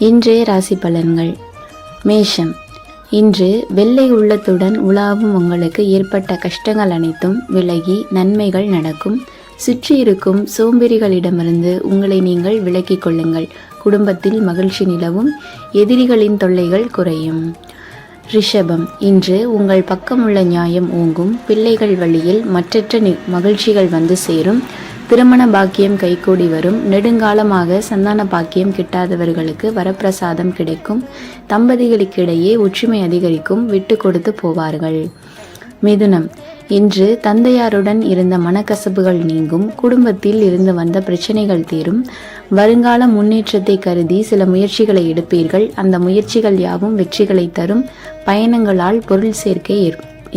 இன்றைய ராசி பலன்கள். மேஷம். இன்று வெள்ளை உள்ளத்துடன் உலாவும் உங்களுக்கு ஏற்பட்ட கஷ்டங்கள் அனைத்தும் விலகி நன்மைகள் நடக்கும். சுற்றி இருக்கும் சோம்பேறிகளிடமிருந்து உங்களை நீங்கள் விலக்கிக் கொள்ளுங்கள். குடும்பத்தில் மகிழ்ச்சி நிலவும். எதிரிகளின் தொல்லைகள் குறையும். ரிஷபம். இன்று உங்கள் பக்கமுள்ள நியாயம் ஓங்கும். பிள்ளைகள் வழியில் மற்றற்ற மகிழ்ச்சிகள் வந்து சேரும். திருமண பாக்கியம் கைகூடி வரும். நெடுங்காலமாக சந்தான பாக்கியம் கிட்டாதவர்களுக்கு வரப்பிரசாதம் கிடைக்கும். தம்பதிகளுக்கிடையே ஒற்றுமை அதிகரிக்கும். விட்டு கொடுத்து போவார்கள். மிதுனம். இன்று தந்தையாருடன் இருந்த மனக்கசப்புகள் நீங்கும். குடும்பத்தில் இருந்து வந்த பிரச்சனைகள் தீரும். வருங்கால முன்னேற்றத்தை கருதி சில முயற்சிகளை எடுப்பீர்கள். அந்த முயற்சிகள் யாவும் வெற்றிகளை தரும். பயணங்களால் பொருள் சேர்க்கை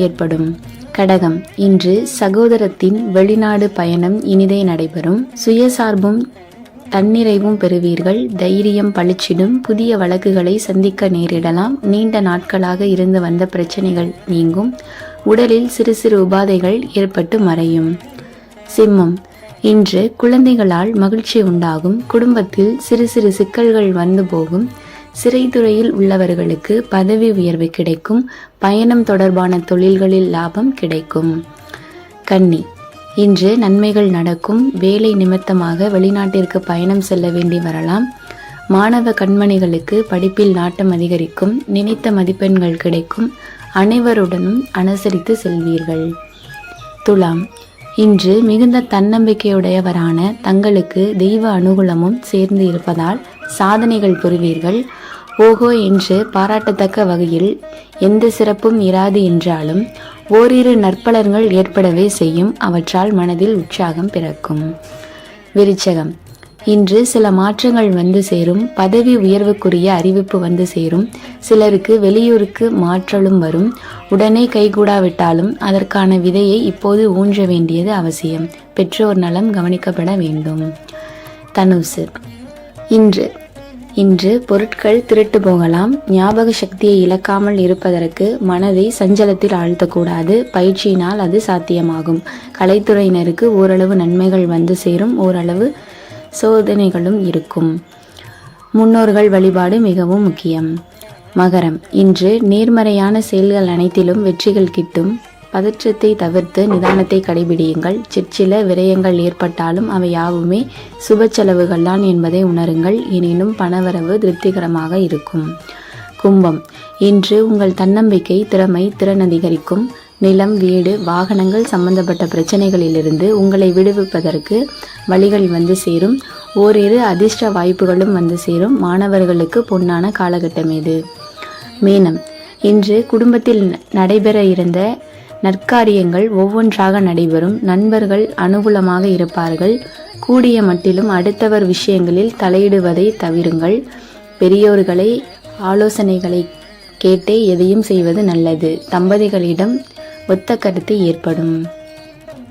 ஏற்படும். கடகம். இன்று சகோதரத்தின் வெளிநாடு பயணம் இனிதே நடைபெறும். சுயசார்பும் தன்னிறைவும் பெறுவீர்கள். தைரியம் பளிச்சிடும். புதிய வழக்குகளை சந்திக்க நேரிடலாம். நீண்ட நாட்களாக இருந்து வந்த பிரச்சனைகள் நீங்கும். உடலில் சிறு சிறு உபாதைகள் ஏற்பட்டு மறையும். சிம்மம். இன்று குழந்தைகளால் மகிழ்ச்சி உண்டாகும். குடும்பத்தில் சிறு சிறு சிக்கல்கள் வந்து போகும். சிறைத்துறையில் உள்ளவர்களுக்கு பதவி உயர்வு கிடைக்கும். பயணம் தொடர்பான தொழில்களில் லாபம் கிடைக்கும். கன்னி. இன்று நன்மைகள் நடக்கும். வேலை நிமித்தமாக வெளிநாட்டிற்கு பயணம் செல்ல வேண்டி வரலாம். மாணவ கண்மணிகளுக்கு படிப்பில் நாட்டம் அதிகரிக்கும். நினைத்த மதிப்பெண்கள் கிடைக்கும். அனைவருடனும் அனுசரித்து செல்வீர்கள். துலாம். இன்று மிகுந்த தன்னம்பிக்கையுடையவரான தங்களுக்கு தெய்வ அனுகூலமும் சேர்ந்து இருப்பதால் சாதனைகள் புரிவீர்கள். ஓஹோ என்று பாராட்டத்தக்க வகையில் எந்த சிறப்பும் இராது என்றாலும் ஓரிரு நற்பலன்கள் ஏற்படவே செய்யும். அவற்றால் மனதில் உற்சாகம் பிறக்கும். விருச்சகம். இன்று சில மாற்றங்கள் வந்து சேரும். பதவி உயர்வுக்குரிய அறிவிப்பு வந்து சேரும். சிலருக்கு வெளியூருக்கு மாற்றலும் வரும். உடனே கைகூடாவிட்டாலும் அதற்கான விதையை இப்போது ஊன்ற வேண்டியது அவசியம். பெற்றோர் நலம் கவனிக்கப்பட வேண்டும். தனுசு. இன்று பொருட்கள் திருட்டு போகலாம். ஞாபக சக்தியை இழக்காமல் இருப்பதற்கு மனதை சஞ்சலத்தில் ஆழ்த்தக்கூடாது. பயிற்சியினால் அது சாத்தியமாகும். கலைத்துறையினருக்கு ஓரளவு நன்மைகள் வந்து சேரும். ஓரளவு சோதனைகளும் இருக்கும். முன்னோர்கள் வழிபாடு மிகவும் முக்கியம். மகரம். இன்று நேர்மறையான செயல்கள் அனைத்திலும் வெற்றிகள் கிட்டும். பதற்றத்தை தவிர்த்து நிதானத்தை கடைபிடியுங்கள். சிற்சில விரயங்கள் ஏற்பட்டாலும் அவை யாவுமே சுப செலவுகள் தான் என்பதை உணருங்கள். எனினும் பணவரவு திருப்திகரமாக இருக்கும். கும்பம். இன்று உங்கள் தன்னம்பிக்கை திறன் அதிகரிக்கும். நிலம், வீடு, வாகனங்கள் சம்பந்தப்பட்ட பிரச்சனைகளிலிருந்து உங்களை விடுவிப்பதற்கு வழிகள் வந்து சேரும். ஓரிரு அதிர்ஷ்ட வாய்ப்புகளும் வந்து சேரும். மாணவர்களுக்கு பொன்னான காலகட்டம் இது. மீனம். இன்று குடும்பத்தில் நடைபெற இருந்த நற்காரியங்கள் ஒவ்வொன்றாக நடைபெறும். நண்பர்கள் அனுகூலமாக இருப்பார்கள். கூடிய மட்டிலும் அடுத்தவர் விஷயங்களில் தலையிடுவதை தவிருங்கள். பெரியோர்களை ஆலோசனைகளை கேட்டே எதையும் செய்வது நல்லது. தம்பதிகளிடம் ஒத்த கருத்து ஏற்படும்.